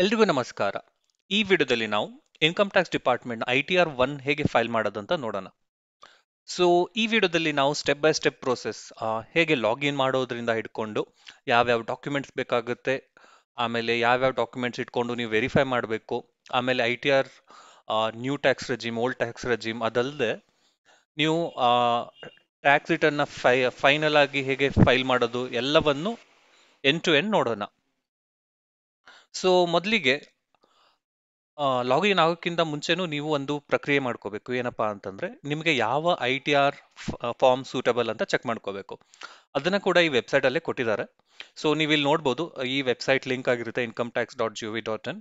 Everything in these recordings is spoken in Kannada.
ಎಲ್ರಿಗೂ ನಮಸ್ಕಾರ. ಈ ವಿಡಿಯೋದಲ್ಲಿ ನಾವು ಇನ್ಕಮ್ ಟ್ಯಾಕ್ಸ್ ಡಿಪಾರ್ಟ್ಮೆಂಟ್ ITR-1 ಹೇಗೆ ಫೈಲ್ ಮಾಡೋದಂತ ನೋಡೋಣ. ಸೊ ಈ ವಿಡಿಯೋದಲ್ಲಿ ನಾವು ಸ್ಟೆಪ್ ಬೈ ಸ್ಟೆಪ್ ಪ್ರೋಸೆಸ್ ಹೇಗೆ ಲಾಗಿನ್ ಮಾಡೋದ್ರಿಂದ ಹಿಡ್ಕೊಂಡು ಯಾವ್ಯಾವ ಡಾಕ್ಯುಮೆಂಟ್ಸ್ ಬೇಕಾಗುತ್ತೆ, ಆಮೇಲೆ ಯಾವ್ಯಾವ ಡಾಕ್ಯುಮೆಂಟ್ಸ್ ಇಟ್ಕೊಂಡು ನೀವು ವೆರಿಫೈ ಮಾಡಬೇಕು, ಆಮೇಲೆ ITR new tax regime, old tax regime, ಅದಲ್ಲದೆ ನೀವು ಟ್ಯಾಕ್ಸ್ ರಿಟರ್ನ್ನ ಫೈನಲ್ ಆಗಿ ಹೇಗೆ ಫೈಲ್ ಮಾಡೋದು ಎಲ್ಲವನ್ನು ಎಂಡ್ ಟು ಎಂಡ್ ನೋಡೋಣ. ಸೊ ಮೊದಲಿಗೆ ಲಾಗಿನ್ ಆಗೋಕ್ಕಿಂತ ಮುಂಚೆನೂ ನೀವು ಒಂದು ಪ್ರಕ್ರಿಯೆ ಮಾಡ್ಕೋಬೇಕು. ಏನಪ್ಪಾ ಅಂತಂದ್ರೆ ನಿಮಗೆ ಯಾವ ITR ಫಾರ್ಮ್ ಸೂಟಬಲ್ ಅಂತ ಚೆಕ್ ಮಾಡ್ಕೋಬೇಕು. ಅದನ್ನ ಕೂಡ ಈ ವೆಬ್ಸೈಟ್ ಅಲ್ಲೇ ಕೊಟ್ಟಿದ್ದಾರೆ. ಸೊ ನೀವು ಇಲ್ಲಿ ನೋಡ್ಬೋದು, ಈ ವೆಬ್ಸೈಟ್ ಲಿಂಕ್ ಆಗಿರುತ್ತೆ incometax.gov.in.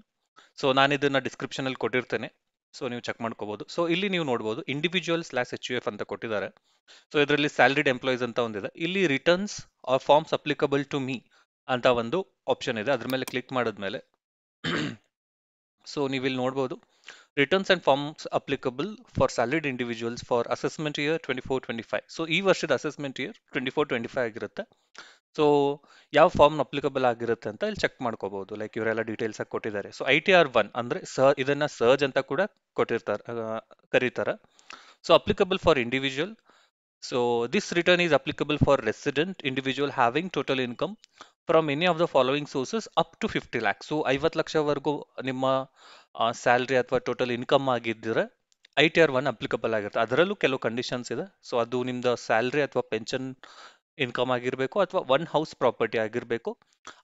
ಸೊ ನಾನು ಇದನ್ನ ಡಿಸ್ಕ್ರಿಪ್ಷನ್ ಅಲ್ಲಿ ಕೊಟ್ಟಿರ್ತೇನೆ, ಸೊ ನೀವು ಚೆಕ್ ಮಾಡ್ಕೋಬಹುದು. ಸೊ ಇಲ್ಲಿ ನೀವು ನೋಡ್ಬೋದು individual/HUF ಅಂತ ಕೊಟ್ಟಿದ್ದಾರೆ. ಸೊ ಇದರಲ್ಲಿ ಸ್ಯಾಲರಿಡ್ ಎಂಪ್ಲಾಯೀಸ್ ಅಂತ ಒಂದಿದೆ. ಇಲ್ಲಿ returns or forms applicable to me ಅಂತ ಒಂದು ಆಪ್ಷನ್ ಇದೆ. ಅದ್ರ ಮೇಲೆ ಕ್ಲಿಕ್ ಮಾಡಿದ್ಮೇಲೆ ಸೊ ನೀವು ಇಲ್ಲಿ ನೋಡ್ಬೋದು returns and forms applicable for salaried individuals for assessment year 24-25. So ಈ ವರ್ಷದ ಅಸೆಸ್ಮೆಂಟ್ ಇಯರ್ 24-25 ಆಗಿರುತ್ತೆ. ಸೊ ಯಾವ ಫಾರ್ಮ್ ಅಪ್ಲಿಕಬಲ್ ಆಗಿರುತ್ತೆ ಅಂತ ಇಲ್ಲಿ ಚೆಕ್ ಮಾಡ್ಕೋಬಹುದು. ಲೈಕ್ ಇವರೆಲ್ಲ ಡೀಟೇಲ್ಸ್ ಆಗಿ ಕೊಟ್ಟಿದ್ದಾರೆ. ಸೊ ITR-1 ಅಂದ್ರೆ ಇದನ್ನ ಸರ್ಜ್ ಅಂತ ಕೂಡ ಕೊಟ್ಟಿರ್ತಾರೆ, ಕರೀತಾರೆ. So applicable for individual. So this return is applicable for resident individual having total income from any of the following sources up to 50 lakhs. So 50 ಲಕ್ಷವರೆಗೂ ನಿಮ್ಮ ಸ್ಯಾಲ್ರಿ ಅಥವಾ ಟೋಟಲ್ ಇನ್ಕಮ್ ಆಗಿದ್ದರೆ ITR-1 ಅಪ್ಲಿಕಬಲ್ ಆಗಿರುತ್ತೆ. ಅದರಲ್ಲೂ ಕೆಲವು ಕಂಡೀಷನ್ಸ್ ಇದೆ. ಸೊ ಅದು ನಿಮ್ದು ಸ್ಯಾಲ್ರಿ ಅಥವಾ ಪೆನ್ಷನ್ ಇನ್ಕಮ್ ಆಗಿರಬೇಕು ಅಥವಾ ಒನ್ ಹೌಸ್ ಪ್ರಾಪರ್ಟಿ ಆಗಿರಬೇಕು.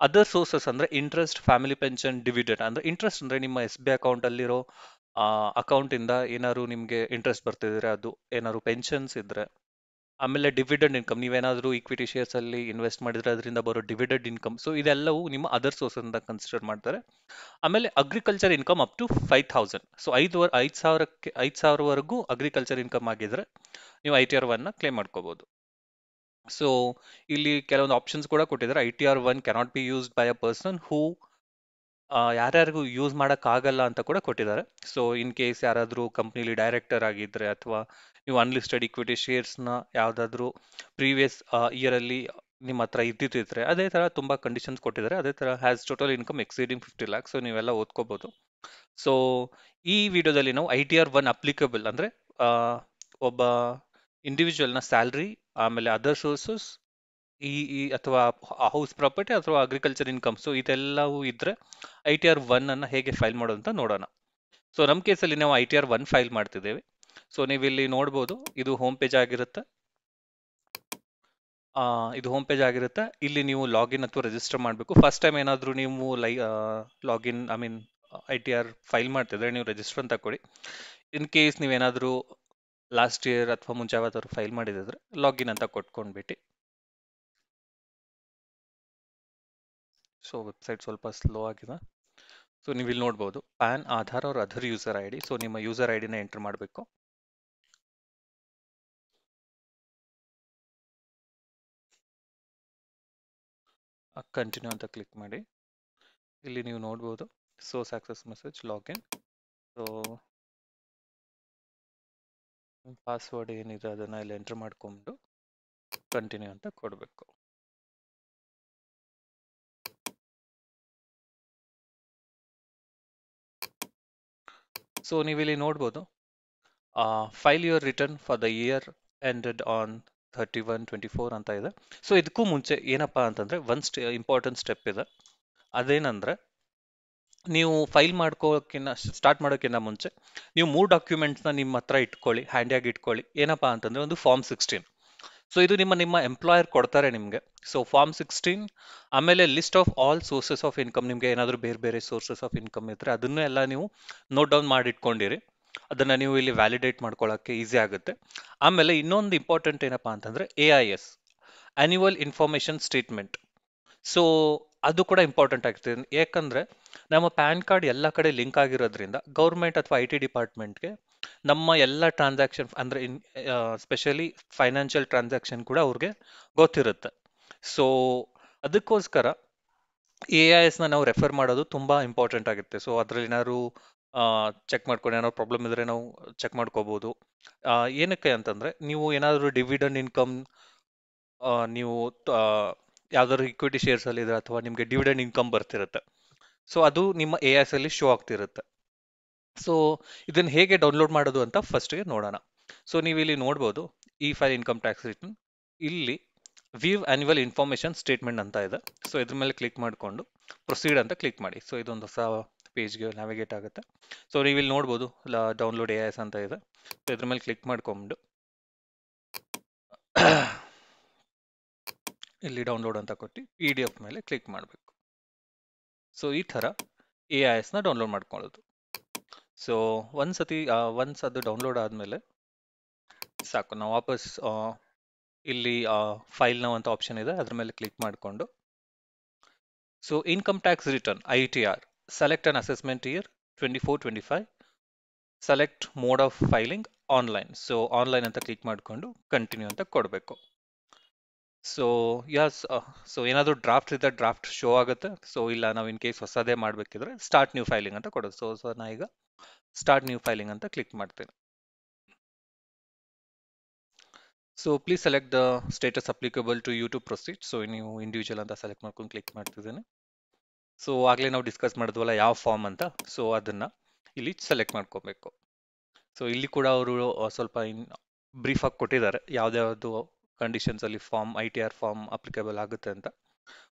ಅದರ್ ಸೋರ್ಸಸ್ ಅಂದ್ರೆ ಇಂಟ್ರೆಸ್ಟ್, ಫ್ಯಾಮಿಲಿ ಪೆನ್ಷನ್, ಡಿವಿಡೆಂಡ್. ಅಂದ್ರೆ ಇಂಟ್ರೆಸ್ಟ್ ಅಂದ್ರೆ ನಿಮ್ಮ SBI ಅಕೌಂಟ್ ಅಲ್ಲಿರೋ ಅಕೌಂಟ್ ಇಂದ ಏನಾದ್ರು ನಿಮ್ಗೆ ಇಂಟ್ರೆಸ್ಟ್ ಬರ್ತಿದ್ರೆ ಅದು, ಏನಾದ್ರು ಪೆನ್ಷನ್ಸ್ ಇದ್ರೆ. ಆಮೇಲೆ ಡಿವಿಡೆಂಡ್ ಇನ್ಕಮ್, ನೀವೇನಾದ್ರೂ ಈಕ್ವಿಟಿ ಶೇರ್ಸ್ ಅಲ್ಲಿ ಇನ್ವೆಸ್ಟ್ ಮಾಡಿದ್ರೆ ಅದರಿಂದ ಬರೋ ಡಿವಿಡೆಂಡ್ ಇನ್ಕಮ್. ಸೊ ಇದೆಲ್ಲವೂ ನಿಮ್ಮ ಅದರ್ ಸೋರ್ಸ್ ಅಂತ ಕನ್ಸಿಡರ್ ಮಾಡ್ತಾರೆ. ಆಮೇಲೆ agriculture income up to 5,000. So 5,000ವರೆಗೂ ಅಗ್ರಿಕಲ್ಚರ್ ಇನ್ಕಮ್ ಆಗಿದ್ರೆ ನೀವು ITR-1 ನ ಕ್ಲೇಮ್ ಮಾಡ್ಕೋಬಹುದು. ಸೊ ಇಲ್ಲಿ ಕೆಲವೊಂದು ಆಪ್ಷನ್ಸ್ ಕೂಡ ಕೊಟ್ಟಿದ್ದಾರೆ. ITR-1 cannot be used by a person who, ಯಾರ್ಯಾರಿಗೂ ಯೂಸ್ ಮಾಡಕ್ ಆಗಲ್ಲ ಅಂತ ಕೂಡ ಕೊಟ್ಟಿದ್ದಾರೆ. ಸೊ ಇನ್ ಕೇಸ್ ಯಾರಾದ್ರೂ ಕಂಪ್ನಿಲಿ ಡೈರೆಕ್ಟರ್ ಆಗಿದ್ರೆ ಅಥವಾ ನೀವು ಅನ್ಲಿಸ್ಟೆಡ್ ಇಕ್ವಿಟಿ ಶೇರ್ಸ್ನ ಯಾವ್ದಾದ್ರು ಪ್ರೀವಿಯಸ್ ಇಯರ್ ಅಲ್ಲಿ ನಿಮ್ಮ ಹತ್ರ ಇದ್ದಿದ್ರೆ, ಅದೇ ತರ ತುಂಬಾ ಕಂಡೀಷನ್ಸ್ ಕೊಟ್ಟಿದ್ದಾರೆ. ಅದೇ ತರ has total income exceeding 50 lakhs. So ನೀವೆಲ್ಲ ಓದ್ಕೋಬಹುದು. ಸೊ ಈ ವಿಡಿಯೋದಲ್ಲಿ ನಾವು ITR-1 ಅಪ್ಲಿಕಬಲ್ ಅಂದ್ರೆ ಒಬ್ಬ ಇಂಡಿವಿಜುವಲ್ ನ ಸ್ಯಾಲ್ರಿ, ಆಮೇಲೆ ಅದರ್ ಸೋರ್ಸಸ್, ಈ ಅಥವಾ ಹೌಸ್ ಪ್ರಾಪರ್ಟಿ ಅಥವಾ ಅಗ್ರಿಕಲ್ಚರ್ ಇನ್ಕಮ್, ಸೊ ಇದೆಲ್ಲವೂ ಇದ್ರೆ ITR-1 ಅನ್ನ ಹೇಗೆ ಫೈಲ್ ಮಾಡೋದು ಅಂತ ನೋಡೋಣ. ಸೊ ನಮ್ಮ ಕೇಸಲ್ಲಿ ನಾವು ITR-1 ಫೈಲ್ ಮಾಡ್ತಿದ್ದೇವೆ. ಸೊ ನೀವು ಇಲ್ಲಿ ನೋಡ್ಬೋದು, ಇದು ಹೋಮ್ ಪೇಜ್ ಆಗಿರುತ್ತೆ. ಇದು ಹೋಮ್ ಪೇಜ್ ಆಗಿರುತ್ತೆ. ಇಲ್ಲಿ ನೀವು ಲಾಗಿನ್ ಅಥವಾ ರಿಜಿಸ್ಟರ್ ಮಾಡಬೇಕು. ಫಸ್ಟ್ ಟೈಮ್ ಏನಾದರೂ ನೀವು ಲಾಗಿನ್ ITR ಫೈಲ್ ಮಾಡ್ತಿದ್ರೆ ನೀವು ರಿಜಿಸ್ಟರ್ ಅಂತ ಕೊಡಿ. ಇನ್ ಕೇಸ್ ನೀವೇನಾದರೂ ಲಾಸ್ಟ್ ಇಯರ್ ಅಥವಾ ಮುಂಚೆ ಯಾವತ್ತಾದ್ರು ಫೈಲ್ ಮಾಡಿದ್ರೆ ಲಾಗಿನ್ ಅಂತ ಕೊಟ್ಕೊಂಡ್ಬಿಟ್ಟು. ಸೊ ವೆಬ್ಸೈಟ್ ಸ್ವಲ್ಪ ಸ್ಲೋ ಆಗಿದೆ. ಸೊ ನೀವು ಇಲ್ಲಿ ನೋಡ್ಬೋದು ಪ್ಯಾನ್, ಆಧಾರ್ ಅವ್ರ ಅದರ್ ಯೂಸರ್ ID. ಸೊ ನಿಮ್ಮ ಯೂಸರ್ ID ನ ಎಂಟರ್ ಮಾಡಬೇಕು. ಕಂಟಿನ್ಯೂ ಅಂತ ಕ್ಲಿಕ್ ಮಾಡಿ. ಇಲ್ಲಿ ನೀವು ನೋಡ್ಬೋದು success message login. So password ಏನಿದೆ ಅದನ್ನ ಇಲ್ಲಿ ಎಂಟರ್ ಮಾಡ್ಕೊಂಡು ಕಂಟಿನ್ಯೂ ಅಂತ ಕೊಡಬೇಕು. ಸೊ ನೀವು ಇಲ್ಲಿ ನೋಡ್ಬೋದು file your return for the year ended on 31/24 ಅಂತ ಇದೆ. ಸೊ ಇದಕ್ಕೂ ಮುಂಚೆ ಏನಪ್ಪಾ ಅಂತಂದ್ರೆ ಇಂಪಾರ್ಟೆಂಟ್ ಸ್ಟೆಪ್ ಇದೆ. ಅದೇನಂದ್ರೆ ನೀವು ಫೈಲ್ ಸ್ಟಾರ್ಟ್ ಮಾಡೋಕ್ಕಿಂತ ಮುಂಚೆ ನೀವು 3 ಡಾಕ್ಯುಮೆಂಟ್ಸ್ನ ನಿಮ್ಮ ಹತ್ರ ಇಟ್ಕೊಳ್ಳಿ, ಹ್ಯಾಂಡಿಯಾಗಿ ಇಟ್ಕೊಳ್ಳಿ. ಏನಪ್ಪಾ ಅಂತಂದ್ರೆ ಒಂದು ಫಾರ್ಮ್ 16. ಸೊ ಇದು ನಿಮ್ಮ ಎಂಪ್ಲಾಯರ್ ಕೊಡ್ತಾರೆ ನಿಮಗೆ. ಸೊ ಫಾರ್ಮ್ 16, ಆಮೇಲೆ list of all sources of income. ನಿಮ್ಗೆ ಏನಾದರೂ ಬೇರೆ ಬೇರೆ ಸೋರ್ಸಸ್ ಆಫ್ ಇನ್ಕಮ್ ಇದ್ರೆ ಅದನ್ನೇ ಎಲ್ಲ ನೀವು ನೋಟ್ ಡೌನ್ ಮಾಡಿ ಇಟ್ಕೊಂಡಿರಿ. ಅದನ್ನ ನೀವು ಇಲ್ಲಿ ವ್ಯಾಲಿಡೇಟ್ ಮಾಡ್ಕೊಳ್ಳೋಕೆ ಈಸಿ ಆಗುತ್ತೆ. ಆಮೇಲೆ ಇನ್ನೊಂದು ಇಂಪಾರ್ಟೆಂಟ್ ಏನಪ್ಪಾ ಅಂತಂದ್ರೆ AIS, annual information statement. So ಅದು ಕೂಡ ಇಂಪಾರ್ಟೆಂಟ್ ಆಗ್ತದೆ. ಯಾಕಂದ್ರೆ ನಮ್ಮ ಪ್ಯಾನ್ ಕಾರ್ಡ್ ಎಲ್ಲ ಕಡೆ ಲಿಂಕ್ ಆಗಿರೋದ್ರಿಂದ ಗೌರ್ಮೆಂಟ್ ಅಥವಾ IT ಡಿಪಾರ್ಟ್ಮೆಂಟ್ಗೆ ನಮ್ಮ ಎಲ್ಲ ಟ್ರಾನ್ಸಾಕ್ಷನ್ ಅಂದ್ರೆ ಸ್ಪೆಷಲಿ ಫೈನಾನ್ಷಿಯಲ್ ಟ್ರಾನ್ಸಾಕ್ಷನ್ ಕೂಡ ಅವ್ರಿಗೆ ಗೊತ್ತಿರುತ್ತೆ. ಸೊ ಅದಕ್ಕೋಸ್ಕರ AIS ನ ನಾವು ರೆಫರ್ ಮಾಡೋದು ತುಂಬಾ ಇಂಪಾರ್ಟೆಂಟ್ ಆಗುತ್ತೆ. ಸೊ ಅದ್ರಲ್ಲಿ ಏನಾದ್ರು ಚೆಕ್ ಮಾಡ್ಕೊಂಡು ಏನಾದ್ರು ಪ್ರಾಬ್ಲಮ್ ಇದ್ರೆ ನಾವು ಚೆಕ್ ಮಾಡ್ಕೋಬಹುದು. ಏನಕ್ಕೆ ಅಂತಂದ್ರೆ ನೀವು ಏನಾದ್ರು ಡಿವಿಡೆಂಡ್ ಇನ್ಕಮ್ ನೀವು ಯಾವ್ದಾದ್ರು ಇಕ್ವಿಟಿ ಶೇರ್ಸ್ ಅಲ್ಲಿ ಇದ್ರೆ ಅಥವಾ ನಿಮ್ಗೆ ಡಿವಿಡೆಂಡ್ ಇನ್ಕಮ್ ಬರ್ತಿರುತ್ತೆ. ಸೊ ಅದು ನಿಮ್ಮ AIS ಅಲ್ಲಿ ಶೋ ಆಗ್ತಿರುತ್ತೆ. ಸೊ ಇದನ್ನ ಹೇಗೆ ಡೌನ್ಲೋಡ್ ಮಾಡೋದು ಅಂತ ಫಸ್ಟ್ಗೆ ನೋಡೋಣ. ಸೊ ನೀವು ಇಲ್ಲಿ ನೋಡ್ಬೋದು ಈ ಫೈಲ್ ಇನ್ಕಮ್ ಟ್ಯಾಕ್ಸ್ ರಿಟರ್ನ್, ಇಲ್ಲಿ ವ್ಯೂ ಆನ್ಯುವಲ್ ಇನ್ಫಾರ್ಮೇಶನ್ ಸ್ಟೇಟ್ಮೆಂಟ್ ಅಂತ ಇದೆ. ಸೊ ಇದ್ರ ಮೇಲೆ ಕ್ಲಿಕ್ ಮಾಡಿಕೊಂಡು ಪ್ರೊಸೀಡ್ ಅಂತ ಕ್ಲಿಕ್ ಮಾಡಿ. ಸೊ ಇದೊಂದು ಹೊಸ ಪೇಜ್ಗೆ ನ್ಯಾವಿಗೇಟ್ ಆಗುತ್ತೆ. ಸೊ ನೀವು ಇಲ್ಲಿ ನೋಡ್ಬೋದು ಡೌನ್ಲೋಡ್ AIS ಅಂತ ಇದೆ. ಸೊ ಇದ್ರ ಮೇಲೆ ಕ್ಲಿಕ್ ಮಾಡ್ಕೊಂಡು ಇಲ್ಲಿ ಡೌನ್ಲೋಡ್ ಅಂತ ಕೊಟ್ಟು PDF ಮೇಲೆ ಕ್ಲಿಕ್ ಮಾಡಬೇಕು. ಸೊ ಈ ಥರ AIS ನ ಡೌನ್ಲೋಡ್ ಮಾಡ್ಕೊಳ್ಳೋದು. ಸೊ ಒನ್ಸ್ ಅದು ಡೌನ್ಲೋಡ್ ಆದಮೇಲೆ ಸಾಕು, ನಾವು ವಾಪಸ್ ಇಲ್ಲಿ ಫೈಲ್ ನಾವು ಅಂತ ಆಪ್ಷನ್ ಇದೆ, ಅದ್ರ ಮೇಲೆ ಕ್ಲಿಕ್ ಮಾಡಿಕೊಂಡು so income tax return ITR, select an assessment year 24-25, select mode of filing online. So online ಅಂತ ಕ್ಲಿಕ್ ಮಾಡಿಕೊಂಡು ಕಂಟಿನ್ಯೂ ಅಂತ ಕೊಡಬೇಕು. ಸೊ ಸೊ ಏನಾದರೂ ಡ್ರಾಫ್ಟ್ ಇದ್ದರೆ ಡ್ರಾಫ್ಟ್ ಶೋ ಆಗುತ್ತೆ. ಸೊ ಇಲ್ಲ ನಾವು ಇನ್ ಕೇಸ್ ಹೊಸದೇ ಮಾಡಬೇಕಿದ್ರೆ ಸ್ಟಾರ್ಟ್ ನ್ಯೂ ಫೈಲಿಂಗ್ ಅಂತ ಕೊಡೋದು. ಸೊ ನಾ ಈಗ ಸ್ಟಾರ್ಟ್ ನ್ಯೂ ಫೈಲಿಂಗ್ ಅಂತ ಕ್ಲಿಕ್ ಮಾಡ್ತೇನೆ. So please select the status applicable to you to proceed. So ನೀವು ಇಂಡಿವಿಜುವಲ್ ಅಂತ ಸೆಲೆಕ್ಟ್ ಮಾಡ್ಕೊಂಡು ಕ್ಲಿಕ್ ಮಾಡ್ತಿದ್ದೇನೆ. ಸೊ ಆಗಲೇ ನಾವು ಡಿಸ್ಕಸ್ ಮಾಡಿದ್ವಲ್ಲ ಯಾವ ಫಾರ್ಮ್ ಅಂತ, ಸೊ ಅದನ್ನ ಇಲ್ಲಿ ಸೆಲೆಕ್ಟ್ ಮಾಡ್ಕೋಬೇಕು. ಸೊ ಇಲ್ಲಿ ಕೂಡ ಅವರು ಸ್ವಲ್ಪ ಬ್ರೀಫ್ ಆಗಿ ಕೊಟ್ಟಿದ್ದಾರೆ ಯಾವ್ದ್ಯಾವ್ದು ಕಂಡೀಷನ್ಸ್ ಅಲ್ಲಿ ಫಾರ್ಮ್ ITR ಫಾರ್ಮ್ ಅಪ್ಲಿಕೇಬಲ್ ಆಗುತ್ತೆ ಅಂತ.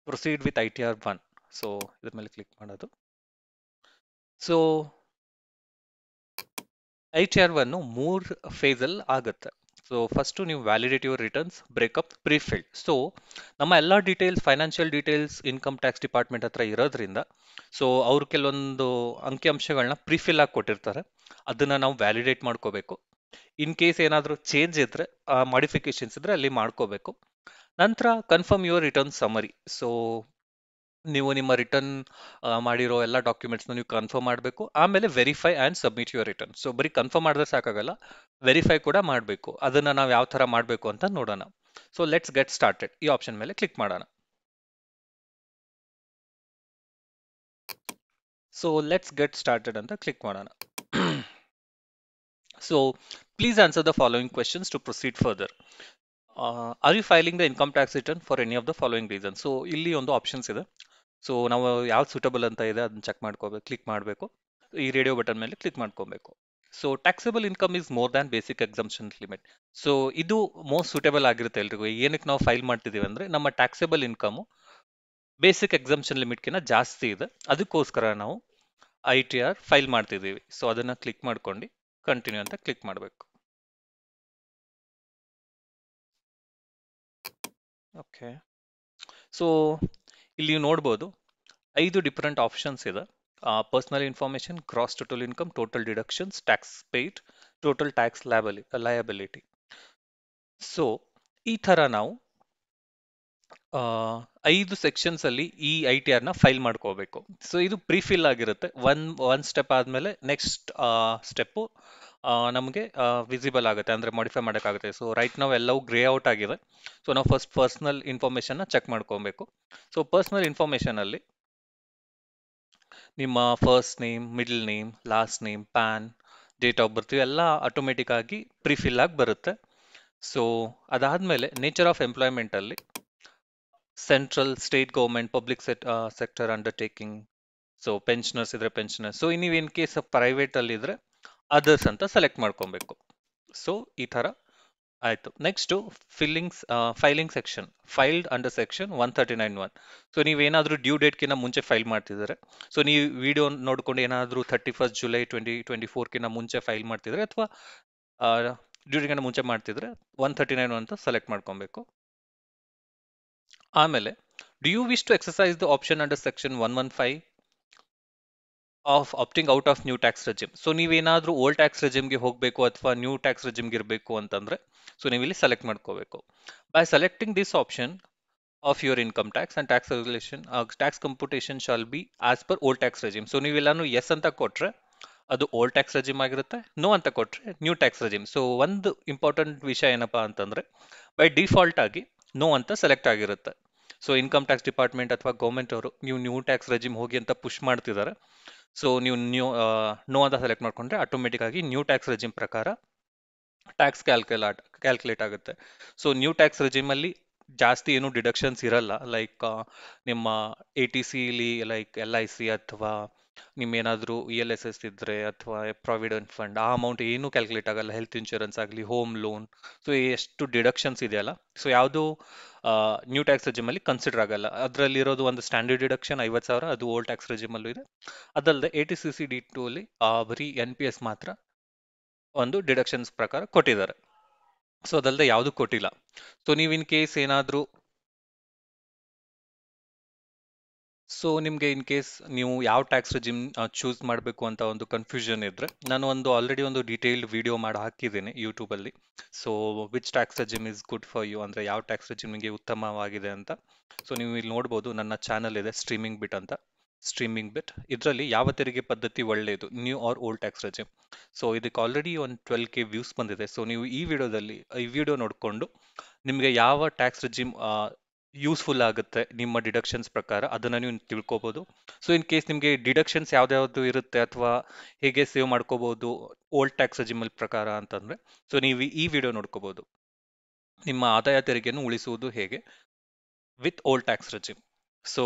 Proceed with ITR 1. ಸೊ ಇದ್ರ ಮೇಲೆ ಕ್ಲಿಕ್ ಮಾಡೋದು. ಸೊ ITR 1 ಮೂರು ಫೇಸಲ್ಲಿ ಆಗುತ್ತೆ. ಸೊ ಫಸ್ಟು ನೀವು validate your returns, breakup, prefilled. So ನಮ್ಮ ಎಲ್ಲ details, financial details income tax department ಹತ್ರ ಇರೋದ್ರಿಂದ ಸೊ ಅವ್ರು ಕೆಲವೊಂದು ಅಂಕಿಅಂಶಗಳನ್ನ ಪ್ರಿಫಿಲ್ ಆಗಿ ಕೊಟ್ಟಿರ್ತಾರೆ, ಅದನ್ನ ನಾವು ವ್ಯಾಲಿಡೇಟ್ ಮಾಡ್ಕೋಬೇಕು. ಇನ್ ಕೇಸ್ ಏನಾದರೂ ಚೇಂಜ್ ಇದ್ರೆ, ಮಾಡಿಫಿಕೇಶನ್ಸ್ ಇದ್ರೆ ಅಲ್ಲಿ ಮಾಡ್ಕೋಬೇಕು. ನಂತರ confirm your return summary. So ನೀವು ನಿಮ್ಮ ರಿಟರ್ನ್ ಮಾಡಿರೋ ಎಲ್ಲ ಡಾಕ್ಯುಮೆಂಟ್ಸ್ನ ನೀವು ಕನ್ಫರ್ಮ್ ಮಾಡಬೇಕು. ಆಮೇಲೆ verify and submit your return. So ಬರೀ ಕನ್ಫರ್ಮ್ ಮಾಡಿದ್ರೆ ಸಾಕಾಗಲ್ಲ, ವೆರಿಫೈ ಕೂಡ ಮಾಡಬೇಕು. ಅದನ್ನ ನಾವು ಯಾವ ಥರ ಮಾಡಬೇಕು ಅಂತ ನೋಡೋಣ. ಸೊ ಲೆಟ್ಸ್ ಗೆಟ್ ಸ್ಟಾರ್ಟೆಡ್, ಈ ಆಪ್ಷನ್ ಮೇಲೆ ಕ್ಲಿಕ್ ಮಾಡೋಣ. ಸೊ ಲೆಟ್ಸ್ ಗೆಟ್ ಸ್ಟಾರ್ಟೆಡ್ ಅಂತ ಕ್ಲಿಕ್ ಮಾಡೋಣ. So please answer the following questions to proceed further. Are you filing the income tax return for any of the following reason. So ಇಲ್ಲಿ ಒಂದು ಆಪ್ಷನ್ಸ್ ಇದೆ. ಸೊ ನಾವು ಯಾವ್ದು ಸೂಟಬಲ್ ಅಂತ ಇದೆ ಅದನ್ನ ಚೆಕ್ ಮಾಡ್ಕೋಬೇಕು, ಕ್ಲಿಕ್ ಮಾಡಬೇಕು. ಈ ರೇಡಿಯೋ ಬಟನ್ ಮೇಲೆ ಕ್ಲಿಕ್ ಮಾಡ್ಕೋಬೇಕು. So taxable income is more than basic exemption limit. So ಇದು ಮೋಸ್ಟ್ ಸೂಟಬಲ್ ಆಗಿರುತ್ತೆ ಎಲ್ರಿಗೂ. ಏನಕ್ಕೆ ನಾವು ಫೈಲ್ ಮಾಡ್ತಿದ್ದೀವಿ ಅಂದ್ರೆ ನಮ್ಮ ಟ್ಯಾಕ್ಸಬಲ್ ಇನ್ಕಮ್ ಬೇಸಿಕ್ ಎಕ್ಸಂಪ್ಷನ್ ಲಿಮಿಟ್ಗಿಂತ ಜಾಸ್ತಿ ಇದೆ, ಅದಕ್ಕೋಸ್ಕರ ನಾವು ITR ಫೈಲ್ ಮಾಡ್ತಿದ್ದೀವಿ. ಸೊ ಅದನ್ನ ಕ್ಲಿಕ್ ಮಾಡ್ಕೊಂಡು ಕಂಟಿನ್ಯೂ ಅಂತ ಕ್ಲಿಕ್ ಮಾಡಬೇಕು. ಓಕೆ, ಸೊ ಇಲ್ಲಿ ನೋಡ್ಬೋದು 5 ಡಿಫರೆಂಟ್ ಆಪ್ಷನ್ಸ್ ಇದೆ. Personal information, gross total income, total deductions, tax paid, total tax liability. So ಈ ಥರ ನಾವು 5 ಸೆಕ್ಷನ್ಸ್ ಅಲ್ಲಿ ಈ ITR ನ ಫೈಲ್ ಮಾಡ್ಕೋಬೇಕು. ಸೊ ಇದು ಪ್ರಿಫಿಲ್ ಆಗಿರುತ್ತೆ. ಒನ್ ಸ್ಟೆಪ್ ಆದ್ಮೇಲೆ ನೆಕ್ಸ್ಟ್ ಸ್ಟೆಪ್ ನಮಗೆ ವಿಸಿಬಲ್ ಆಗುತ್ತೆ, ಅಂದ್ರೆ ಮಾಡಿಫೈ ಮಾಡೋಕ್ಕಾಗುತ್ತೆ. ಸೊ ರೈಟ್ ನಾವು ಎಲ್ಲವೂ ಗ್ರೇ ಔಟ್ ಆಗಿದೆ. ಸೊ ನಾವು ಫಸ್ಟ್ ಪರ್ಸನಲ್ ಇನ್ಫಾರ್ಮೇಶನ್ ನ ಚೆಕ್ ಮಾಡ್ಕೋಬೇಕು. ಸೊ ಪರ್ಸನಲ್ ಇನ್ಫಾರ್ಮೇಶನ್ ಅಲ್ಲಿ ನಿಮ್ಮ first name, middle name, last name, PAN, date of birth ಇವೆಲ್ಲ ಆಟೋಮೆಟಿಕ್ ಆಗಿ ಪ್ರಿಫಿಲ್ ಆಗಿ ಬರುತ್ತೆ. ಸೊ ಅದಾದ್ಮೇಲೆ ನೇಚರ್ ಆಫ್ ಎಂಪ್ಲಾಯ್ಮೆಂಟ್ ಅಲ್ಲಿ central, state government, public sector undertaking, so pensioners ಇದ್ರೆ ಪೆನ್ಷನರ್ಸ್. ಸೊ ನೀವು ಇನ್ ಕೇಸ್ ಪ್ರೈವೇಟ್ ಅಲ್ಲಿ ಇದ್ರೆ ಅದರ್ಸ್ ಅಂತ ಸೆಲೆಕ್ಟ್ ಮಾಡ್ಕೊಬೇಕು. ಸೊ ಈ ತರ ಆಯ್ತು. Next filing section, filed under section 139(1). So ನೀವೇನಾದ್ರೂ ಡ್ಯೂ ಡೇಟ್ಗಿಂತ ಮುಂಚೆ ಫೈಲ್ ಮಾಡ್ತಿದ್ದಾರೆ, ಸೊ ನೀವು ವಿಡಿಯೋ ನೋಡ್ಕೊಂಡು ಏನಾದರೂ 31st July 2024 ಮುಂಚೆ ಫೈಲ್ ಮಾಡ್ತಿದ್ರೆ ಅಥವಾ ಡ್ಯೂ ಡೇಟ್ಗಿಂತ ಮುಂಚೆ ಮಾಡ್ತಿದ್ರೆ 139 ಅಂತ ಸೆಲೆಕ್ಟ್ ಮಾಡ್ಕೊಬೇಕು. ಆಮೇಲೆ do you wish to exercise the option under section 115 of opting out of new tax regime. So ನೀವೇನಾದ್ರೂ ಓಲ್ಡ್ ಟ್ಯಾಕ್ಸ್ ರೆಜಿಮ್ಗೆ ಹೋಗಬೇಕು ಅಥವಾ ನ್ಯೂ ಟ್ಯಾಕ್ಸ್ ರೆಜಿಮ್ಗೆ ಇರಬೇಕು ಅಂತಂದ್ರೆ ಸೊ ನೀವು ಇಲ್ಲಿ ಸೆಲೆಕ್ಟ್ ಮಾಡ್ಕೋಬೇಕು. By selecting this option of your income tax and tax regulation, tax computation shall be as per old tax regime. So ನೀವೆಲ್ಲಾನು ಎಸ್ ಅಂತ ಕೊಟ್ರೆ ಅದು ಓಲ್ಡ್ ಟ್ಯಾಕ್ಸ್ ರೆಜಿಮ್ ಆಗಿರುತ್ತೆ, ನೋ ಅಂತ ಕೊಟ್ರೆ ನ್ಯೂ ಟ್ಯಾಕ್ಸ್ ರೆಜಿಮ್. ಸೊ ಒಂದು ಇಂಪಾರ್ಟೆಂಟ್ ವಿಷಯ ಏನಪ್ಪಾ ಅಂತಂದ್ರೆ ಬೈ ಡಿಫಾಲ್ಟ್ ಆಗಿ ನೋ ಅಂತ ಸೆಲೆಕ್ಟ್ ಆಗಿರುತ್ತೆ. ಸೊ ಇನ್ಕಮ್ ಟ್ಯಾಕ್ಸ್ ಡಿಪಾರ್ಟ್ಮೆಂಟ್ ಅಥವಾ ಗೌರ್ಮೆಂಟ್ ಅವರು ನೀವು ನ್ಯೂ ಟ್ಯಾಕ್ಸ್ ರೆಜಿಮ್ ಹೋಗಿ ಅಂತ ಪುಷ್ ಮಾಡ್ತಿದ್ದಾರೆ. ಸೊ ನೀವು ನೋ ಅಂತ ಸೆಲೆಕ್ಟ್ ಮಾಡ್ಕೊಂಡ್ರೆ ಆಟೋಮೆಟಿಕ್ ಆಗಿ ನ್ಯೂ ಟ್ಯಾಕ್ಸ್ ರೆಜಿಮ್ ಪ್ರಕಾರ ಟ್ಯಾಕ್ಸ್ ಕ್ಯಾಲ್ಕುಲೇಟ್ ಆಗುತ್ತೆ. ಸೊ ನ್ಯೂ ಟ್ಯಾಕ್ಸ್ ರೆಜಿಮ್ ಅಲ್ಲಿ ಜಾಸ್ತಿ ಏನು ಡಿಡಕ್ಷನ್ಸ್ ಇರಲ್ಲ. ಲೈಕ್ ನಿಮ್ಮ ಎ ಟಿ ಸಿಲಿ ಲೈಕ್ ಎಲ್ ಐ ಸಿ ಅಥವಾ ನಿಮ್ಮೇನಾದರೂ ಇ ಎಲ್ ಎಸ್ ಎಸ್ ಇದ್ರೆ ಅಥವಾ ಪ್ರಾವಿಡೆಂಟ್ ಫಂಡ್ ಆ ಅಮೌಂಟ್ ಏನೂ ಕ್ಯಾಲ್ಕುಲೇಟ್ ಆಗಲ್ಲ. ಹೆಲ್ತ್ ಇನ್ಶೂರೆನ್ಸ್ ಆಗಲಿ, ಹೋಮ್ ಲೋನ್, ಸೊ ಎಷ್ಟು ಡಿಡಕ್ಷನ್ಸ್ ಇದೆಯಲ್ಲ, ಸೊ ಯಾವುದು ನ್ಯೂ ಟ್ಯಾಕ್ಸ್ ರೆಜಿಮಲ್ಲಿ ಕನ್ಸಿಡರ್ ಆಗಲ್ಲ. ಅದರಲ್ಲಿರೋದು ಒಂದು ಸ್ಟ್ಯಾಂಡರ್ಡ್ ಡಿಡಕ್ಷನ್ 50,000, ಅದು ಓಲ್ಡ್ ಟ್ಯಾಕ್ಸ್ ರೆಜಿಮಲ್ಲೂ ಇದೆ. ಅದಲ್ಲದೆ eighty C C D two ಅಲ್ಲಿ ಬರೀ ಎನ್ ಪಿ ಎಸ್ ಮಾತ್ರ ಒಂದು ಡಿಡಕ್ಷನ್ಸ್ ಪ್ರಕಾರ ಕೊಟ್ಟಿದ್ದಾರೆ. ಸೊ ಅದಲ್ಲದೆ ಯಾವುದು ಕೊಟ್ಟಿಲ್ಲ. ಸೊ ನೀವು ಇನ್ ಕೇಸ್ ಏನಾದರೂ, ಸೊ ನಿಮಗೆ ಇನ್ ಕೇಸ್ ನೀವು ಯಾವ ಟ್ಯಾಕ್ಸ್ ರೆಜಿಮ್ ಚೂಸ್ ಮಾಡಬೇಕು ಅಂತ ಒಂದು ಕನ್ಫ್ಯೂಷನ್ ಇದ್ರೆ, ನಾನು ಒಂದು ಆಲ್ರೆಡಿ ಒಂದು ಡೀಟೇಲ್ಡ್ ವಿಡಿಯೋ ಮಾಡಿ ಹಾಕಿದ್ದೇನೆ ಯೂಟ್ಯೂಬಲ್ಲಿ. So which tax regime is good for you, ಅಂದರೆ ಯಾವ ಟ್ಯಾಕ್ಸ್ ರೆಜಿಮ್ ನಿಮಗೆ ಉತ್ತಮವಾಗಿದೆ ಅಂತ. ಸೊ ನೀವು ಇಲ್ಲಿ ನೋಡ್ಬೋದು, ನನ್ನ ಚಾನಲ್ ಇದೆ ಸ್ಟ್ರೀಮಿಂಗ್ ಬಿಟ್ ಅಂತ. ಸ್ಟ್ರೀಮಿಂಗ್ ಬಿಟ್ ಇದರಲ್ಲಿ ಯಾವ ತೆರಿಗೆ ಪದ್ಧತಿ ಒಳ್ಳೆಯದು, new or old tax regime. So ಇದಕ್ಕೆ ಆಲ್ರೆಡಿ ಒಂದು 12K ವ್ಯೂಸ್ ಬಂದಿದೆ. ಸೊ ನೀವು ಈ ವಿಡಿಯೋ ನೋಡಿಕೊಂಡು ನಿಮಗೆ ಯಾವ ಟ್ಯಾಕ್ಸ್ ರೆಜಿಮ್ ಯೂಸ್ಫುಲ್ ಆಗುತ್ತೆ ನಿಮ್ಮ ಡಿಡಕ್ಷನ್ಸ್ ಪ್ರಕಾರ, ಅದನ್ನು ನೀವು ತಿಳ್ಕೊಬೋದು. ಸೊ ಇನ್ ಕೇಸ್ ನಿಮಗೆ ಡಿಡಕ್ಷನ್ಸ್ ಯಾವ್ದಾವ್ದು ಇರುತ್ತೆ ಅಥವಾ ಹೇಗೆ ಸೇವ್ ಮಾಡ್ಕೋಬಹುದು ಓಲ್ಡ್ ಟ್ಯಾಕ್ಸ್ ರೆಜಿಮಲ್ ಪ್ರಕಾರ ಅಂತಂದ್ರೆ, ಸೊ ನೀವು ಈ ವಿಡಿಯೋ ನೋಡ್ಕೋಬಹುದು, ನಿಮ್ಮ ಆದಾಯ ತೆರಿಗೆಯನ್ನು ಉಳಿಸುವುದು ಹೇಗೆ with old tax regime. So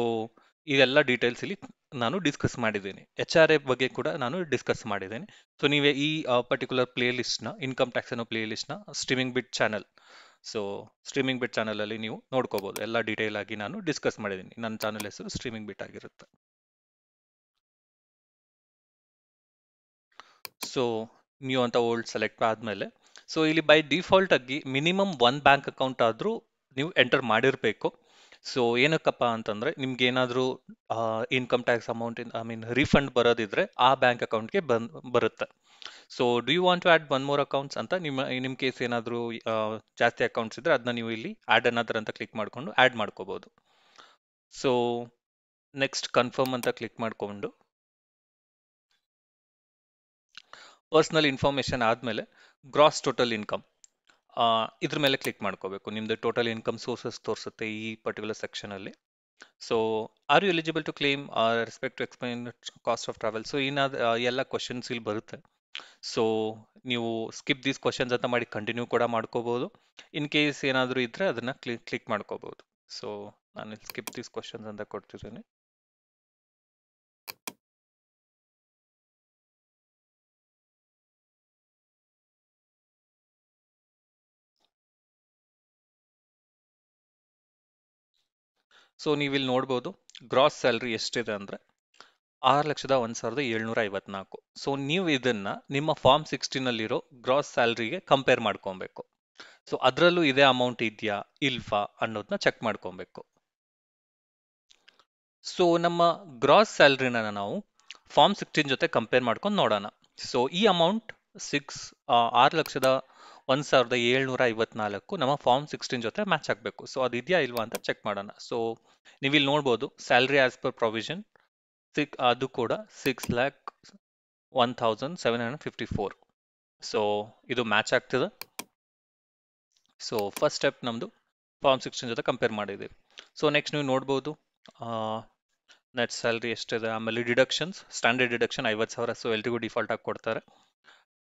ಇದೆಲ್ಲ ಡೀಟೇಲ್ಸ್ ಇಲ್ಲಿ ನಾನು ಡಿಸ್ಕಸ್ ಮಾಡಿದ್ದೀನಿ. ಎಚ್ ಆರ್ ಎ ಬಗ್ಗೆ ಕೂಡ ನಾನು ಡಿಸ್ಕಸ್ ಮಾಡಿದ್ದೀನಿ. ಸೊ ನೀವೇ ಈ ಪರ್ಟಿಕ್ಯುಲರ್ ಪ್ಲೇ ಲಿಸ್ಟ್ನ, ಇನ್ಕಮ್ ಟ್ಯಾಕ್ಸ್ ಅನ್ನೋ ಪ್ಲೇ ಲಿಸ್ಟ್ನ ಸ್ಟ್ರೀಮಿಂಗ್ ಬಿಟ್ ಚಾನಲ್, ಸೊ ಸ್ಟ್ರೀಮಿಂಗ್ ಬಿಟ್ ಚಾನಲಲ್ಲಿ ನೀವು ನೋಡ್ಕೋಬಹುದು. ಎಲ್ಲ ಡೀಟೇಲ್ ಆಗಿ ನಾನು ಡಿಸ್ಕಸ್ ಮಾಡಿದ್ದೀನಿ. ನನ್ನ ಚಾನಲ್ ಹೆಸರು ಸ್ಟ್ರೀಮಿಂಗ್ ಬಿಟ್ ಆಗಿರುತ್ತೆ. ಸೊ ನ್ಯೂ ಅಂತ ಓಲ್ಡ್ ಸೆಲೆಕ್ಟ್ ಆದಮೇಲೆ, ಸೊ ಇಲ್ಲಿ ಬೈ ಡಿಫಾಲ್ಟ್ ಆಗಿ ಮಿನಿಮಮ್ ಒನ್ ಬ್ಯಾಂಕ್ ಅಕೌಂಟ್ ಆದರೂ ನೀವು ಎಂಟರ್ ಮಾಡಿರಬೇಕು. ಸೊ ಏನಕ್ಕಪ್ಪ ಅಂತಂದ್ರೆ, ನಿಮ್ಗೆ ಏನಾದರೂ income tax amount, I mean refund ಬರೋದಿದ್ರೆ ಆ ಬ್ಯಾಂಕ್ ಅಕೌಂಟ್ಗೆ ಬರುತ್ತೆ. So do you want to add one more accounts ಅಂತ, ನಿಮ್ಮ ಕೇಸ್ ಏನಾದರೂ ಜಾಸ್ತಿ ಅಕೌಂಟ್ಸ್ ಇದ್ರೆ ಅದನ್ನ ನೀವು ಇಲ್ಲಿ ಆ್ಯಡ್ ಅನ್ನೋದ್ರ ಅಂತ ಕ್ಲಿಕ್ ಮಾಡಿಕೊಂಡು ಆ್ಯಡ್ ಮಾಡ್ಕೋಬಹುದು. ಸೊ ನೆಕ್ಸ್ಟ್ ಕನ್ಫರ್ಮ್ ಅಂತ ಕ್ಲಿಕ್ ಮಾಡಿಕೊಂಡು ಪರ್ಸನಲ್ ಇನ್ಫಾರ್ಮೇಷನ್ ಆದಮೇಲೆ ಗ್ರಾಸ್ ಟೋಟಲ್ ಇನ್ಕಮ್ ಇದ್ರ ಮೇಲೆ ಕ್ಲಿಕ್ ಮಾಡ್ಕೋಬೇಕು. ನಿಮ್ದು ಟೋಟಲ್ ಇನ್ಕಮ್ ಸೋರ್ಸಸ್ ತೋರಿಸುತ್ತೆ ಈ ಪರ್ಟಿಕ್ಯುಲರ್ ಸೆಕ್ಷನಲ್ಲಿ. So are you eligible to claim respect to explain cost of travel. So ಎಲ್ಲ ಕ್ವಶನ್ಸ್ ಇಲ್ಲಿ ಬರುತ್ತೆ. ಸೊ ನೀವು ಸ್ಕಿಪ್ ದೀಸ್ ಕ್ವಶನ್ಸ್ ಅಂತ ಮಾಡಿ ಕಂಟಿನ್ಯೂ ಕೂಡ ಮಾಡ್ಕೋಬಹುದು. ಇನ್ ಕೇಸ್ ಏನಾದರೂ ಇದ್ರೆ ಅದನ್ನ ಕ್ಲಿಕ್ ಮಾಡ್ಕೋಬಹುದು. ಸೊ ನಾನು ಸ್ಕಿಪ್ ದೀಸ್ ಕ್ವಶನ್ಸ್ ಅಂತ ಕೊಡ್ತಿದ್ದೀನಿ. ಸೊ ನೀವು ಇಲ್ಲಿ ನೋಡ್ಬೋದು, ಗ್ರಾಸ್ ಸ್ಯಾಲ್ರಿ ಎಷ್ಟಿದೆ ಅಂದರೆ 6,01,754. ಸೊ ನೀವು ಇದನ್ನ ನಿಮ್ಮ ಫಾರ್ಮ್ 16ನಲ್ಲಿರೋ ಗ್ರಾಸ್ ಸ್ಯಾಲ್ರಿಗೆ ಕಂಪೇರ್ ಮಾಡ್ಕೊಬೇಕು. ಸೊ ಅದರಲ್ಲೂ ಇದೇ ಅಮೌಂಟ್ ಇದೆಯಾ ಇಲ್ವಾ ಅನ್ನೋದನ್ನ ಚೆಕ್ ಮಾಡ್ಕೊಬೇಕು. ಸೊ ನಮ್ಮ ಗ್ರಾಸ್ ಸ್ಯಾಲ್ರಿನ ನಾವು ಫಾರ್ಮ್ 16 ಜೊತೆ ಕಂಪೇರ್ ಮಾಡ್ಕೊಂಡು ನೋಡೋಣ. ಸೊ ಈ ಅಮೌಂಟ್ 6,01,754 ನಮ್ಮ ಫಾರ್ಮ್ 16 ಜೊತೆ ಮ್ಯಾಚ್ ಆಗಬೇಕು. ಸೊ ಅದು ಇದೆಯಾ ಇಲ್ವಾ ಅಂತ ಚೆಕ್ ಮಾಡೋಣ. ಸೊ ನೀವಿಲ್ಲಿ ನೋಡ್ಬೋದು, ಸ್ಯಾಲ್ರಿ ಆಸ್ ಪರ್ ಪ್ರೊವಿಷನ್ ಅದು ಕೂಡ 6,01,754. ಸೊ ಇದು ಮ್ಯಾಚ್ ಆಗ್ತಿದೆ. ಸೊ ಫಸ್ಟ್ ಸ್ಟೆಪ್ ನಮ್ಮದು ಫಾರ್ಮ್ 16 ಜೊತೆ ಕಂಪೇರ್ ಮಾಡಿದ್ದೀವಿ. ಸೊ ನೆಕ್ಸ್ಟ್ ನೀವು ನೋಡ್ಬೋದು ನೆಟ್ ಸ್ಯಾಲ್ರಿ ಎಷ್ಟಿದೆ, ಆಮೇಲೆ ಡಿಡಕ್ಷನ್ಸ್, ಸ್ಟ್ಯಾಂಡರ್ಡ್ ಡಿಡಕ್ಷನ್ 50,000. ಸೊ ಎಲ್ರಿಗೂ ಡಿಫಾಲ್ಟ್ ಆಗಿ ಕೊಡ್ತಾರೆ.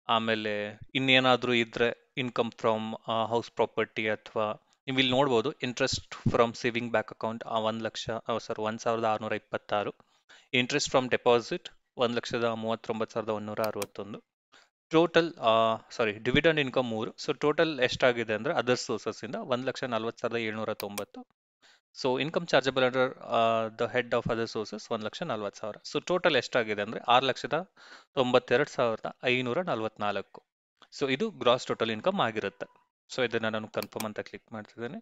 ಆಮೇಲೆ ಇನ್ನೇನಾದರೂ ಇದ್ರೆ ಇನ್ಕಮ್ ಫ್ರಮ್ ಹೌಸ್ ಪ್ರಾಪರ್ಟಿ, ಅಥವಾ ನೀವು ಇಲ್ಲಿ ನೋಡ್ಬೋದು interest from saving back account 1,06,26. Interest from deposit 1,39,161. Total dividend income 3. So total ಎಷ್ಟಾಗಿದೆ ಅಂದರೆ ಅದರ್ ಸೋರ್ಸಸ್ ಇಂದ 1,40,790. So income chargeable under the head of other sources 1,40,40,000. So total ಎಷ್ಟಾಗಿದೆ ಅಂದರೆ 6,92,544. ಸೊ ಇದು ಗ್ರಾಸ್ ಟೋಟಲ್ ಇನ್ಕಮ್ ಆಗಿರುತ್ತೆ. ಸೊ ಇದನ್ನ ನಾನು ಕನ್ಫರ್ಮ್ ಅಂತ ಕ್ಲಿಕ್ ಮಾಡ್ತಿದ್ದೇನೆ.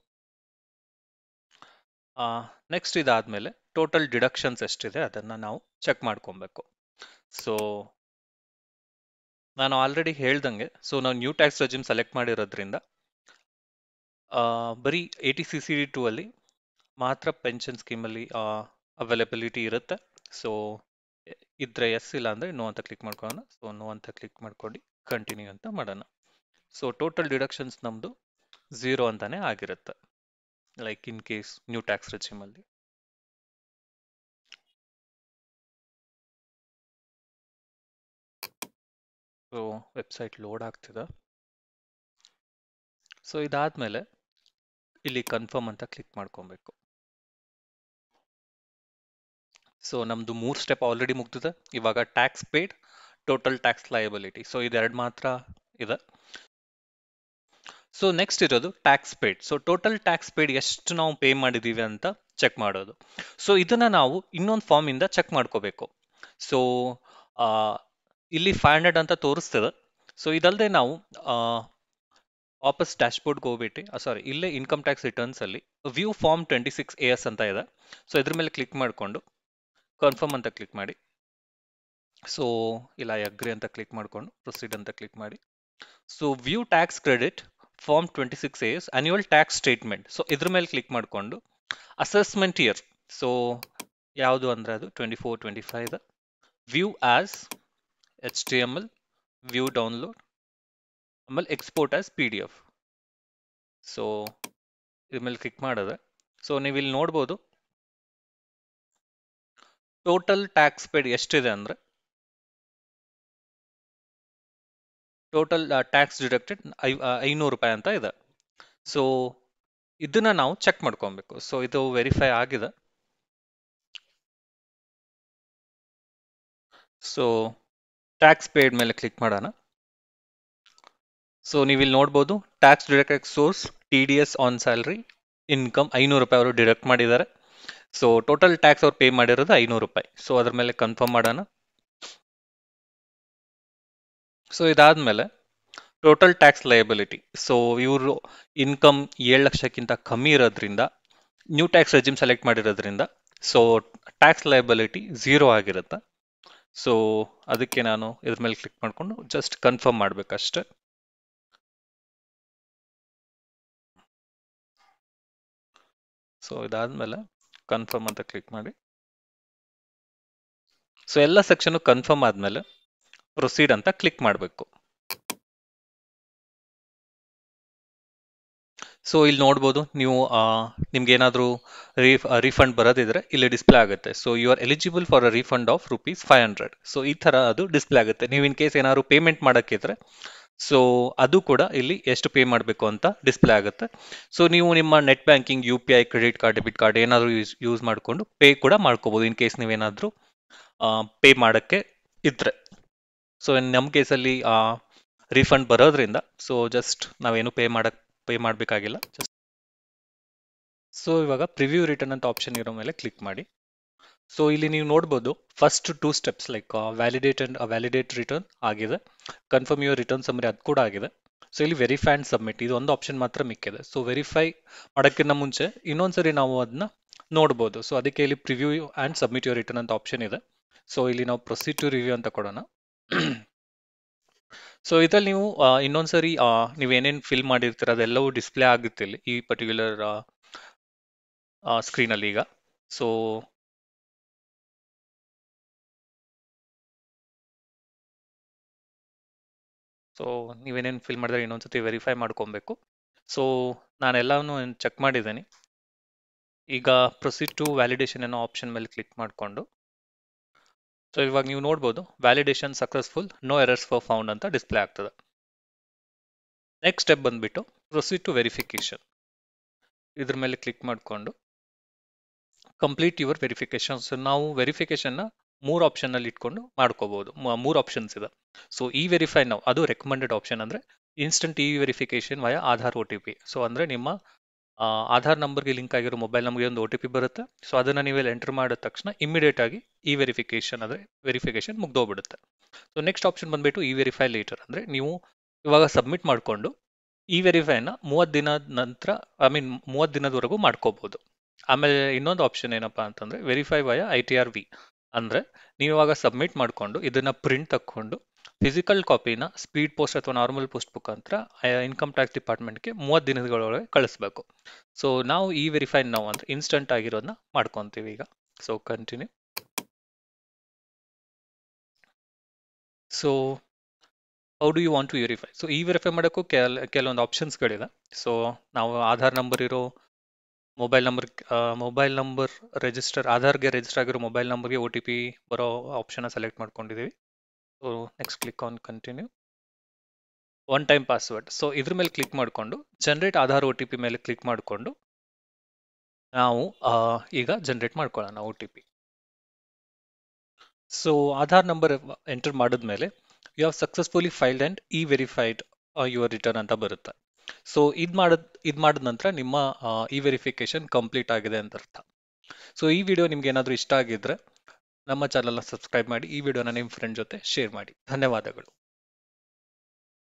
ನೆಕ್ಸ್ಟ್ ಇದಾದ್ಮೇಲೆ ಟೋಟಲ್ ಡಿಡಕ್ಷನ್ಸ್ ಎಷ್ಟಿದೆ ಅದನ್ನ ನಾವು ಚೆಕ್ ಮಾಡ್ಕೊಬೇಕು. ಸೊ ನಾನು ಆಲ್ರೆಡಿ ಹೇಳ್ದಂಗೆ, ಸೊ ನಾವು ನ್ಯೂ ಟ್ಯಾಕ್ಸ್ ರೆಜಿಮ್ ಸೆಲೆಕ್ಟ್ ಮಾಡಿರೋದ್ರಿಂದ ಬರೀ ATCCD2 ಅಲ್ಲಿ ಮಾತ್ರ ಪೆನ್ಷನ್ ಸ್ಕೀಮಲ್ಲಿ ಅವೈಲಬಿಲಿಟಿ ಇರುತ್ತೆ. ಸೊ ಇದ್ರೆ ಎಸ್, ಇಲ್ಲ ಅಂದರೆ ನೋ ಅಂತ ಕ್ಲಿಕ್ ಮಾಡ್ಕೊಳ್ಳೋಣ. ಸೊ ನೋ ಅಂತ ಕ್ಲಿಕ್ ಮಾಡ್ಕೊಂಡು ಕಂಟಿನ್ಯೂ ಅಂತ ಮಾಡೋಣ. ಸೊ ಟೋಟಲ್ ಡಿಡಕ್ಷನ್ಸ್ ನಮ್ಮದು 0 ಅಂತಾನೆ ಆಗಿರುತ್ತೆ, like in case new tax ರೆಜಿಮಲ್ಲಿ. ಸೊ ವೆಬ್ಸೈಟ್ ಲೋಡ್ ಆಗ್ತಿದೆ. ಸೊ ಇದಾದ್ಮೇಲೆ ಇಲ್ಲಿ ಕನ್ಫರ್ಮ್ ಅಂತ ಕ್ಲಿಕ್ ಮಾಡ್ಕೊಬೇಕು. ಸೊ ನಮ್ದು 3 ಸ್ಟೆಪ್ ಆಲ್ರೆಡಿ ಮುಗ್ದಿದೆ. ಇವಾಗ tax paid, total tax liability, so ಇದೆರಡು ಮಾತ್ರ ಇದೆ. ಸೊ ನೆಕ್ಸ್ಟ್ ಇರೋದು tax paid. So total tax paid ಎಷ್ಟು ನಾವು ಪೇ ಮಾಡಿದೀವಿ ಅಂತ ಚೆಕ್ ಮಾಡೋದು. ಸೊ ಇದನ್ನ ನಾವು ಇನ್ನೊಂದು ಫಾರ್ಮ್ ಇಂದ ಚೆಕ್ ಮಾಡ್ಕೋಬೇಕು. ಸೊ ಇಲ್ಲಿ 500 ಅಂತ ತೋರಿಸ್ತದೆ. ಸೊ ಇದಲ್ಲದೆ ನಾವು ವಾಪಸ್ ಡ್ಯಾಶ್ ಬೋರ್ಡ್ಗೆ ಹೋಗ್ಬಿಟ್ಟು ಸಾರಿ ಇಲ್ಲೇ ಇನ್ಕಮ್ ಟ್ಯಾಕ್ಸ್ ರಿಟರ್ನ್ಸ್ ಅಲ್ಲಿ ವ್ಯೂ ಫಾರ್ಮ್ 26AS ಅಂತ ಇದೆ. ಸೊ ಇದ್ರ ಮೇಲೆ ಕ್ಲಿಕ್ ಮಾಡಿಕೊಂಡು ಕನ್ಫರ್ಮ್ ಅಂತ ಕ್ಲಿಕ್ ಮಾಡಿ. ಸೊ ಇಲ್ಲ ಅಗ್ರಿ ಅಂತ ಕ್ಲಿಕ್ ಮಾಡಿಕೊಂಡು ಪ್ರೊಸೀಡ್ ಅಂತ ಕ್ಲಿಕ್ ಮಾಡಿ. So view tax credit form 26AS annual tax statement. So ಇದ್ರ ಮೇಲೆ ಕ್ಲಿಕ್ ಮಾಡಿಕೊಂಡು ಅಸೆಸ್ಮೆಂಟ್ ಇಯರ್, ಸೊ ಯಾವುದು ಅಂದ್ರೆ ಅದು 24-25 ಇದೆ. View as HTML, view download, ಆಮೇಲೆ ಎಕ್ಸ್ಪೋರ್ಟ್ ಆಸ್ PDF. ಸೊ ಇದ್ರ ಮೇಲೆ ಕ್ಲಿಕ್ ಮಾಡಿದ್ರೆ ಸೊ ನೀವು ಇಲ್ಲಿ ನೋಡ್ಬೋದು ಟೋಟಲ್ ಟ್ಯಾಕ್ಸ್ ಪೇಡ್ ಎಷ್ಟಿದೆ ಅಂದ್ರೆ ಟೋಟಲ್ ಟ್ಯಾಕ್ಸ್ ಡಿಡಕ್ಟೆಡ್ 500 ರೂಪಾಯಿ ಅಂತ ಇದೆ. ಸೊ ಇದನ್ನ ನಾವು ಚೆಕ್ ಮಾಡ್ಕೊಬೇಕು. ಸೊ ಇದು ವೆರಿಫೈ ಆಗಿದೆ. ಸೊ ಟ್ಯಾಕ್ಸ್ ಪೇಡ್ ಮೇಲೆ ಕ್ಲಿಕ್ ಮಾಡೋಣ. ಸೊ ನೀವು ಇಲ್ಲಿ ನೋಡ್ಬೋದು tax deducted source TDS on salary income 500 ರೂಪಾಯಿ ಅವರು ಡಿಡಕ್ಟ್ ಮಾಡಿದ್ದಾರೆ. ಸೊ ಟೋಟಲ್ ಟ್ಯಾಕ್ಸ್ ಅವ್ರು ಪೇ ಮಾಡಿರೋದು 500 ರೂಪಾಯಿ. ಸೊ ಅದ್ರ ಮೇಲೆ ಕನ್ಫರ್ಮ್ ಮಾಡೋಣ. ಸೊ ಇದಾದ್ಮೇಲೆ ಟೋಟಲ್ ಟ್ಯಾಕ್ಸ್ ಲಯಬಿಲಿಟಿ. ಸೊ ಇವರು ಇನ್ಕಮ್ 7 ಲಕ್ಷಕ್ಕಿಂತ ಕಮ್ಮಿ ಇರೋದ್ರಿಂದ ನ್ಯೂ ಟ್ಯಾಕ್ಸ್ ರೆಜಿಮ್ ಸೆಲೆಕ್ಟ್ ಮಾಡಿರೋದ್ರಿಂದ ಸೊ ಟ್ಯಾಕ್ಸ್ ಲಯಬಿಲಿಟಿ 0 ಆಗಿರುತ್ತೆ. ಸೊ ಅದಕ್ಕೆ ನಾನು ಇದ್ರ ಮೇಲೆ ಕ್ಲಿಕ್ ಮಾಡಿಕೊಂಡು ಜಸ್ಟ್ ಕನ್ಫರ್ಮ್ ಮಾಡ್ಬೇಕಷ್ಟೆ. ಸೊ ಇದಾದ್ಮೇಲೆ ಕನ್ಫರ್ಮ್ ಅಂತ ಕ್ಲಿಕ್ ಮಾಡಿ. ಸೊ ಎಲ್ಲ ಸೆಕ್ಷನ್ ಕನ್ಫರ್ಮ್ ಆದ್ಮೇಲೆ ಪ್ರೊಸೀಡ್ ಅಂತ ಕ್ಲಿಕ್ ಮಾಡಬೇಕು. ಸೊ ಇಲ್ಲಿ ನೋಡ್ಬೋದು ನೀವು ನಿಮ್ಗೆ ಏನಾದರೂ ರೀಫಂಡ್ ಬರೋದಿದ್ರೆ ಇಲ್ಲಿ ಡಿಸ್ಪ್ಲೇ ಆಗುತ್ತೆ. So you are eligible for a refund of ₹500. So ಈ ತರ ಅದು ಡಿಸ್ಪ್ಲೇ ಆಗುತ್ತೆ. ನೀವು ಇನ್ ಕೇಸ್ ಏನಾದ್ರು ಪೇಮೆಂಟ್ ಮಾಡೋಕ್ಕಿದ್ರೆ ಸೊ ಅದು ಕೂಡ ಇಲ್ಲಿ ಎಷ್ಟು ಪೇ ಮಾಡಬೇಕು ಅಂತ ಡಿಸ್ಪ್ಲೇ ಆಗುತ್ತೆ. ಸೊ ನೀವು ನಿಮ್ಮ net banking, UPI, credit card, debit card ಏನಾದರೂ ಯೂಸ್ ಮಾಡಿಕೊಂಡು ಪೇ ಕೂಡ ಮಾಡ್ಕೋಬಹುದು ಇನ್ ಕೇಸ್ ನೀವೇನಾದರೂ ಪೇ ಮಾಡೋಕ್ಕೆ ಇದ್ರೆ. ಸೊ ನಮ್ಮ ಕೇಸಲ್ಲಿ ರೀಫಂಡ್ ಬರೋದ್ರಿಂದ ಸೊ ಜಸ್ಟ್ ನಾವೇನು ಪೇ ಮಾಡಬೇಕಾಗಿಲ್ಲ. ಜಸ್ಟ್ ಸೊ ಇವಾಗ ಪ್ರಿವ್ಯೂ ರಿಟರ್ನ್ ಅಂತ ಆಪ್ಷನ್ ಇರೋ ಮೇಲೆ ಕ್ಲಿಕ್ ಮಾಡಿ. ಸೊ ಇಲ್ಲಿ ನೀವು ನೋಡ್ಬೋದು first 2 steps like validate return ಆಗಿದೆ, ಕನ್ಫರ್ಮ್ ಯುವರ್ ರಿಟರ್ನ್ ಸಮ್ಮರಿ ಅದು ಕೂಡ ಆಗಿದೆ. ಸೊ ಇಲ್ಲಿ ವೆರಿಫೈ ಅಂಡ್ ಸಬ್ಮಿಟ್ ಇದು ಒಂದು ಆಪ್ಷನ್ ಮಾತ್ರ ಮಿಕ್ಕಿದೆ. ಸೊ ವೆರಿಫೈ ಮಾಡೋಕ್ಕಿಂತ ಮುಂಚೆ ಇನ್ನೊಂದ್ಸರಿ ನಾವು ಅದನ್ನ ನೋಡ್ಬೋದು. ಸೊ ಅದಕ್ಕೆ ಇಲ್ಲಿ preview and submit your return ಅಂತ ಆಪ್ಷನ್ ಇದೆ. ಸೊ ಇಲ್ಲಿ ನಾವು ಪ್ರೊಸೀಡ್ ಟು ರಿವ್ಯೂ ಅಂತ ಕೊಡೋಣ. ಸೊ ಇದ್ರಲ್ಲಿ ನೀವು ಇನ್ನೊಂದ್ಸರಿ ನೀವು ಏನೇನು ಫಿಲ್ ಮಾಡಿರ್ತೀರ ಅದೆಲ್ಲವೂ ಡಿಸ್ಪ್ಲೇ ಆಗುತ್ತೆ ಇಲ್ಲಿ ಈ ಪರ್ಟಿಕ್ಯುಲರ್ ಸ್ಕ್ರೀನಲ್ಲಿ ಈಗ. ಸೊ ನೀವೇನೇನು ಫಿಲ್ ಮಾಡಿದ್ರೆ ಇನ್ನೊಂದ್ಸತಿ ವೆರಿಫೈ ಮಾಡ್ಕೊಬೇಕು. ಸೊ ನಾನೆಲ್ಲವನ್ನು ಚೆಕ್ ಮಾಡಿದ್ದೀನಿ. ಈಗ ಪ್ರೊಸೀಡ್ ಟು ವ್ಯಾಲಿಡೇಷನ್ ಅನ್ನೋ ಆಪ್ಷನ್ ಮೇಲೆ ಕ್ಲಿಕ್ ಮಾಡಿಕೊಂಡು ಸೊ ಇವಾಗ ನೀವು ನೋಡ್ಬೋದು validation successful, no errors for found ಅಂತ ಡಿಸ್ಪ್ಲೇ ಆಗ್ತದೆ. ನೆಕ್ಸ್ಟ್ ಸ್ಟೆಪ್ ಬಂದ್ಬಿಟ್ಟು ಪ್ರೊಸೀಡ್ ಟು ವೆರಿಫಿಕೇಶನ್. ಇದ್ರ ಮೇಲೆ ಕ್ಲಿಕ್ ಮಾಡಿಕೊಂಡು ಕಂಪ್ಲೀಟ್ ಯುವರ್ ವೆರಿಫಿಕೇಶನ್. ಸೊ ನಾವು ವೆರಿಫಿಕೇಶನ್ನ 3 ಆಪ್ಷನ್ ಅಲ್ಲಿ ಇಟ್ಕೊಂಡು ಮಾಡ್ಕೋಬಹುದು. 3 ಆಪ್ಷನ್ಸ್ ಇದೆ. ಸೊ ಈ ವೆರಿಫೈ ನಾವು ಅದು ರೆಕಮೆಂಡೆಡ್ ಆಪ್ಷನ್ ಅಂದ್ರೆ ಇನ್ಸ್ಟಂಟ್ ವೆರಿಫಿಕೇಶನ್ ವಯ ಆಧಾರ್ OTP. ಸೊ ಅಂದ್ರೆ ನಿಮ್ಮ ಆಧಾರ್ ನಂಬರ್ಗೆ ಲಿಂಕ್ ಆಗಿರೋ ಮೊಬೈಲ್ ನಂಬರ್ಗೆ ಒಂದು OTP ಬರುತ್ತೆ. ಸೊ ಅದನ್ನ ನೀವೆಲ್ಲ ಎಂಟರ್ ಮಾಡಿದ ತಕ್ಷಣ ಇಮಿಡಿಯೇಟ್ ಆಗಿ ವೆರಿಫಿಕೇಶನ್ ಅಂದ್ರೆ ವೆರಿಫಿಕೇಶನ್ ಮುಗ್ದೋಗ್ಬಿಡುತ್ತೆ. ಸೊ ನೆಕ್ಸ್ಟ್ ಆಪ್ಷನ್ ಬಂದ್ಬಿಟ್ಟು ವೆರಿಫೈ ಲೇಟರ್ ಅಂದ್ರೆ ನೀವು ಇವಾಗ ಸಬ್ಮಿಟ್ ಮಾಡಿಕೊಂಡು ವೆರಿಫೈನ 30 ದಿನದ ನಂತರ 30 ದಿನದವರೆಗೂ ಮಾಡ್ಕೋಬಹುದು. ಆಮೇಲೆ ಇನ್ನೊಂದು ಆಪ್ಷನ್ ಏನಪ್ಪಾ ಅಂತಂದ್ರೆ ವೆರಿಫೈ ವಯ ITR-V ಅಂದ್ರೆ ನೀವು ಇವಾಗ ಸಬ್ಮಿಟ್ ಮಾಡಿಕೊಂಡು ಇದನ್ನ ಪ್ರಿಂಟ್ ತಕ್ಕೊಂಡು ಫಿಸಿಕಲ್ ಕಾಪಿನ ಸ್ಪೀಡ್ ಪೋಸ್ಟ್ ಅಥವಾ ನಾರ್ಮಲ್ ಪೋಸ್ಟ್ ಮುಖಾಂತರ ಇನ್ಕಮ್ ಟ್ಯಾಕ್ಸ್ ಡಿಪಾರ್ಟ್ಮೆಂಟ್ಗೆ 30 ದಿನಗಳೊಳಗೆ ಕಳಿಸ್ಬೇಕು. ಸೊ ನಾವು ವೆರಿಫೈ ನಾವು ಅಂದ್ರೆ ಇನ್ಸ್ಟಂಟ್ ಆಗಿರೋದನ್ನ ಮಾಡ್ಕೊಂತೀವಿ ಈಗ. So continue. So how do you want to verify? So verify ಮಾಡೋಕ್ಕೂ ಕೆಲವೊಂದು ಆಪ್ಷನ್ಸ್ಗಳಿದೆ. ಸೊ ನಾವು ಆಧಾರ್ ನಂಬರ್ ಇರೋ ಮೊಬೈಲ್ ನಂಬರ್ ಆಧಾರ್ಗೆ ರಿಜಿಸ್ಟರ್ ಆಗಿರೋ ಮೊಬೈಲ್ ನಂಬರ್ಗೆ OTP ಬರೋ ಆಪ್ಷನ್ ಸೆಲೆಕ್ಟ್ ಮಾಡ್ಕೊಂಡಿದ್ದೀವಿ. So next click on continue. One time password. So ಇದ್ರ ಮೇಲೆ ಕ್ಲಿಕ್ ಮಾಡಿಕೊಂಡು generate Aadhaar O T P ಮೇಲೆ ಕ್ಲಿಕ್ ಮಾಡಿಕೊಂಡು ನಾವು ಈಗ ಜನರೇಟ್ ಮಾಡ್ಕೊಳ್ಳೋಣ O T P. So Aadhaar number enter ಮಾಡಿದ್ಮೇಲೆ you have successfully filed and E verified your return ಅಂತ ಬರುತ್ತೆ. ಸೊ ಇದ್ ಮಾಡಿದ ನಂತರ ನಿಮ್ಮ ಇ ವೆರಿಫಿಕೇಶನ್ ಕಂಪ್ಲೀಟ್ ಆಗಿದೆ ಅಂತ ಅರ್ಥ. ಸೊ ಈ ವಿಡಿಯೋ ನಿಮ್ಗೆ ಏನಾದರೂ ಇಷ್ಟ ಆಗಿದ್ರೆ ನಮ್ಮ ಚಾನಲ್ನ ಸಬ್ಸ್ಕ್ರೈಬ್ ಮಾಡಿ, ಈ ವಿಡಿಯೋನ ನಿಮ್ಮ ಫ್ರೆಂಡ್ ಜೊತೆ ಶೇರ್ ಮಾಡಿ. ಧನ್ಯವಾದಗಳು.